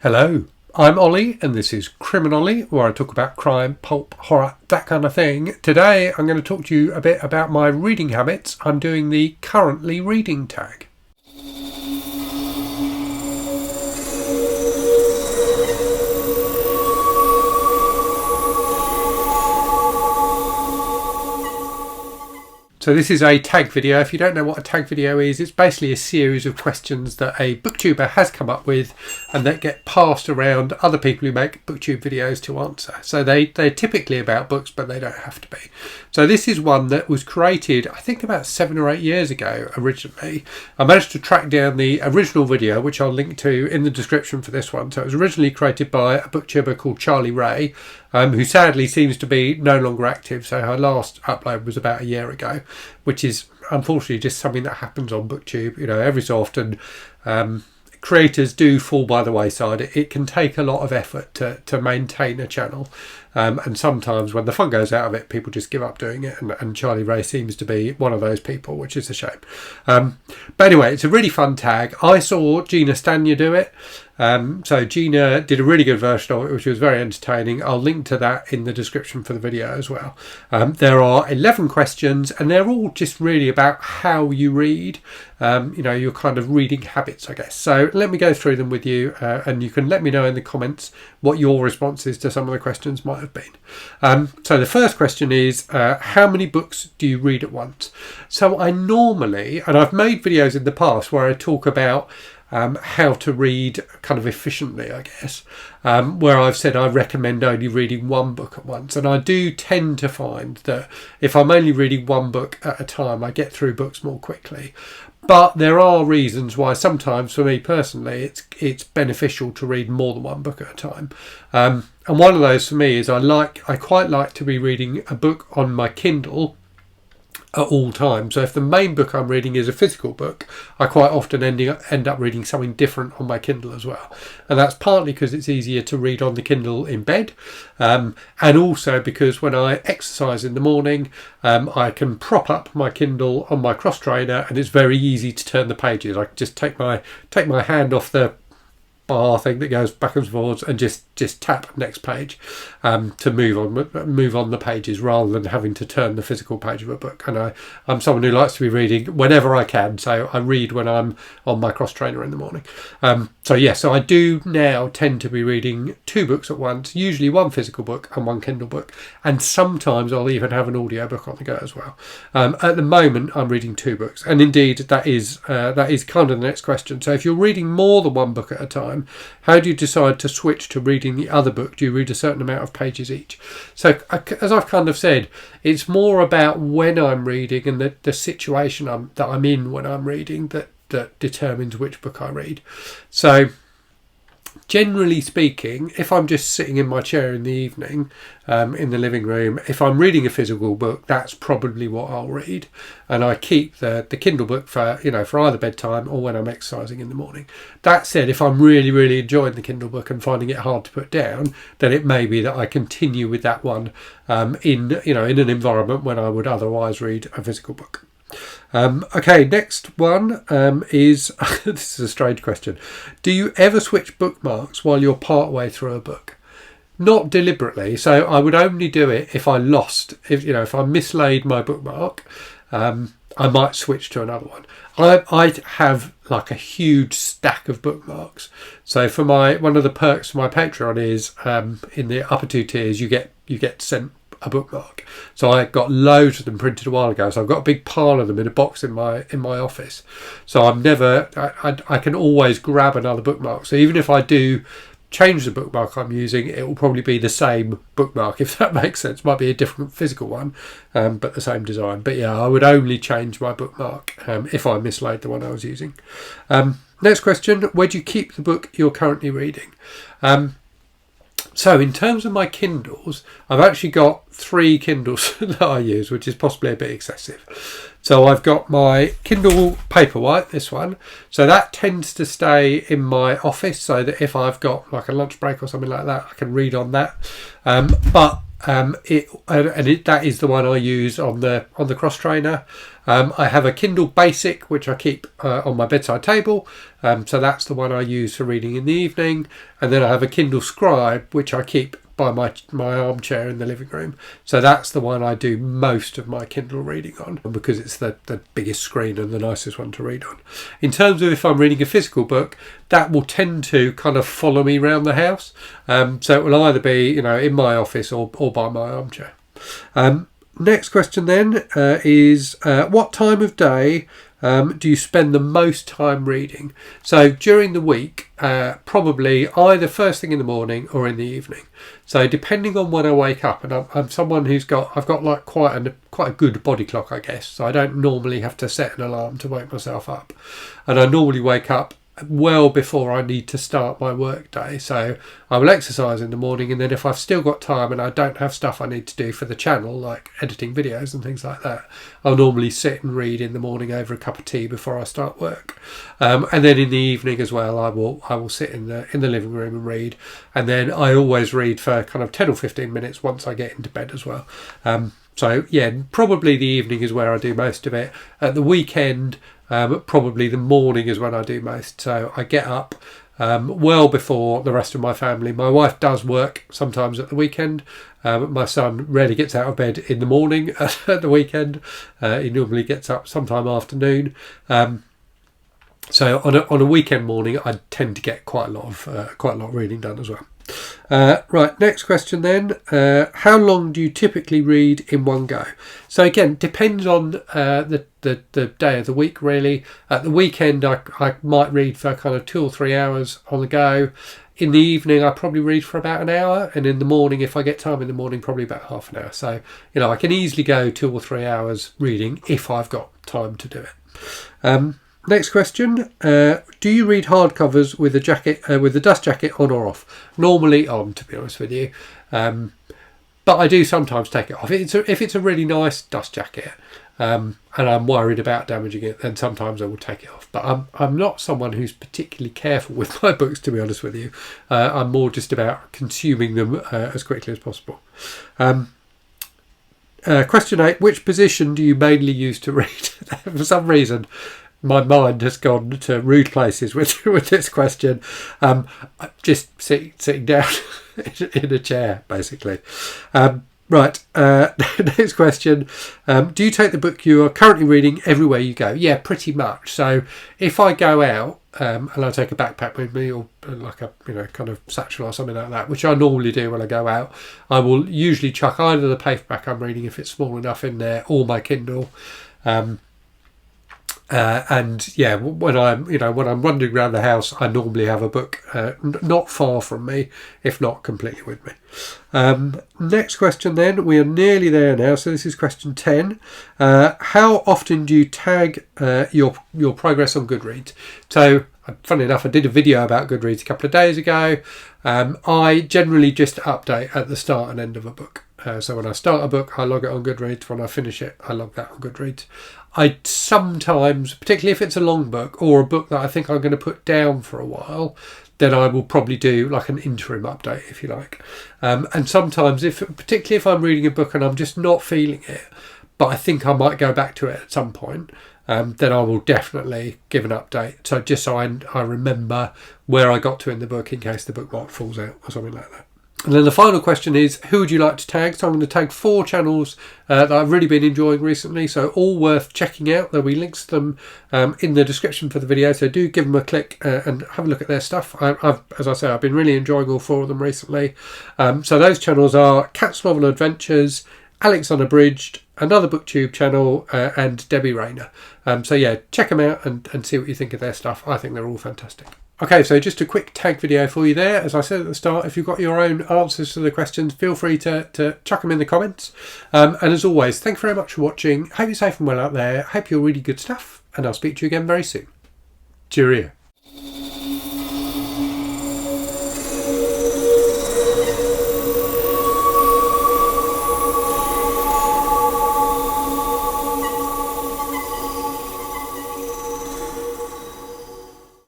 Hello, I'm Ollie and this is Criminally, where I talk about crime, pulp, horror, that kind of thing. Today I'm going to talk to you a bit about my reading habits. I'm doing the currently reading tag. So this is a tag video. If you don't know what a tag video is, it's basically a series of questions that a booktuber has come up with and that get passed around other people who make booktube videos to answer. So they're typically about books, but they don't have to be. So this is one that was created, I think about 7 or 8 years ago originally. I managed to track down the original video, which I'll link to in the description for this one. So it was originally created by a booktuber called Charlie Ray, who sadly seems to be no longer active. So her last upload was about a year ago, which is unfortunately just something that happens on booktube. You know, every so often creators do fall by the wayside. It can take a lot of effort to maintain a channel, and sometimes when the fun goes out of it, people just give up doing it, and Charlie Ray seems to be one of those people, which is a shame. But anyway, it's a really fun tag. I saw Gina Stanya do it. So Gina did a really good version of it, which was very entertaining. I'll link to that in the description for the video as well. There are 11 questions and they're all just really about how you read, you know, your kind of reading habits, I guess. So let me go through them with you, and you can let me know in the comments what your responses to some of the questions might have been. So the first question is, how many books do you read at once? So I normally, and I've made videos in the past where I talk about how to read kind of efficiently, I guess, where I've said I recommend only reading one book at once. And I do tend to find that if I'm only reading one book at a time, I get through books more quickly. But there are reasons why sometimes, for me personally, it's beneficial to read more than one book at a time. And one of those for me is I quite like to be reading a book on my Kindle at all times. So if the main book I'm reading is a physical book, I quite often end up reading something different on my Kindle as well. And that's partly because it's easier to read on the Kindle in bed, and also because when I exercise in the morning, I can prop up my Kindle on my cross trainer and it's very easy to turn the pages. I can just take my hand off the bar thing that goes back and forwards and just tap next page to move on the pages, rather than having to turn the physical page of a book. And I'm someone who likes to be reading whenever I can, so I read when I'm on my cross trainer in the morning. So I do now tend to be reading 2 books at once, usually one physical book and one Kindle book, and sometimes I'll even have an audio book on the go as well. At the moment I'm reading 2 books, and indeed that is kind of the next question. So if you're reading more than one book at a time, how do you decide to switch to reading the other book? Do you read a certain amount of pages each? So as I've kind of said, it's more about when I'm reading and the situation that I'm in when I'm reading that determines which book I read. So generally speaking, if I'm just sitting in my chair in the evening, in the living room, if I'm reading a physical book, that's probably what I'll read. And I keep the Kindle book for either bedtime or when I'm exercising in the morning. That said, if I'm really, really enjoying the Kindle book and finding it hard to put down, then it may be that I continue with that one in an environment when I would otherwise read a physical book. Okay, next one is this is a strange question. Do you ever switch bookmarks while you're part way through a book? Not deliberately. So I would only do it if I mislaid my bookmark. I might switch to another one. I have like a huge stack of bookmarks. So for one of the perks for my Patreon is in the upper 2 tiers you get sent a bookmark. So I got loads of them printed a while ago. So I've got a big pile of them in a box in my office. So I can always grab another bookmark. So even if I do change the bookmark I'm using, it will probably be the same bookmark, if that makes sense. Might be a different physical one, but the same design. But yeah, I would only change my bookmark if I mislaid the one I was using. Next question, where do you keep the book you're currently reading? So in terms of my Kindles, I've actually got 3 Kindles that I use, which is possibly a bit excessive. So I've got my Kindle Paperwhite, this one. So that tends to stay in my office so that if I've got like a lunch break or something like that, I can read on that. But that is the one I use on the cross trainer. I have a Kindle Basic which I keep on my bedside table, so that's the one I use for reading in the evening, and then I have a Kindle Scribe which I keep by my armchair in the living room, so that's the one I do most of my Kindle reading on, because it's the biggest screen and the nicest one to read on. In terms of if I'm reading a physical book, that will tend to kind of follow me around the house, so it will either be in my office or by my armchair. Next question then is what time of day do you spend the most time reading? So during the week, probably either first thing in the morning or in the evening. So depending on when I wake up, and I'm someone I've got like quite a good body clock, I guess. So I don't normally have to set an alarm to wake myself up, and I normally wake up well before I need to start my work day. So I will exercise in the morning, and then if I've still got time and I don't have stuff I need to do for the channel, like editing videos and things like that, I'll normally sit and read in the morning over a cup of tea before I start work. And then in the evening as well, I will sit in the living room and read, and then I always read for kind of 10 or 15 minutes once I get into bed as well. So yeah, probably the evening is where I do most of it. At the weekend, probably the morning is when I do most. So I get up well before the rest of my family. My wife does work sometimes at the weekend. My son rarely gets out of bed in the morning at the weekend. He normally gets up sometime afternoon. So on a weekend morning, I tend to get quite a lot of reading done as well. Right, next question then. How long do you typically read in one go? So again, depends on the day of the week, really. At the weekend, I might read for kind of 2 or 3 hours on the go. In the evening, I probably read for about an hour, and in the morning, if I get time in the morning, probably about half an hour. So I can easily go 2 or 3 hours reading if I've got time to do it. Next question. Do you read hardcovers with a jacket, with the dust jacket on or off? Normally on, to be honest with you. But I do sometimes take it off. If it's a really nice dust jacket, and I'm worried about damaging it, then sometimes I will take it off. But I'm not someone who's particularly careful with my books, to be honest with you. I'm more just about consuming them as quickly as possible. Question 8. Which position do you mainly use to read? For some reason, my mind has gone to rude places with this question. Just sitting down in a chair, basically. Right, next question. Do you take the book you are currently reading everywhere you go? Yeah, pretty much. So if I go out and I take a backpack with me, or like a kind of satchel or something like that, which I normally do when I go out, I will usually chuck either the paperback I'm reading, if it's small enough, in there, or my Kindle. And yeah, when I'm wandering around the house, I normally have a book not far from me, if not completely with me. Next question then, we are nearly there now, so this is question 10. How often do you tag your progress on GoodReads? So funny enough, I did a video about GoodReads a couple of days ago. I generally just update at the start and end of a book. So when I start a book, I log it on GoodReads. When I finish it, I log that on GoodReads. I sometimes, particularly if it's a long book or a book that I think I'm going to put down for a while, then I will probably do like an interim update, if you like. And sometimes, particularly if I'm reading a book and I'm just not feeling it, but I think I might go back to it at some point, then I will definitely give an update. So just so I remember where I got to in the book, in case the bookmark falls out or something like that. And then the final question is, who would you like to tag? So I'm going to tag 4 channels that I've really been enjoying recently, so all worth checking out. There'll be links to them in the description for the video, so do give them a click and have a look at their stuff. As I say, I've been really enjoying all 4 of them recently. So those channels are Cat's Novel Adventures, Alex Unabridged, another BookTube channel, and Debbie Rayner. So yeah, check them out and see what you think of their stuff. I think they're all fantastic. Okay, so just a quick tag video for you there. As I said at the start, if you've got your own answers to the questions, feel free to chuck them in the comments. And as always, thank you very much for watching. Hope you're safe and well out there. Hope you're reading good stuff, and I'll speak to you again very soon. Cheerio.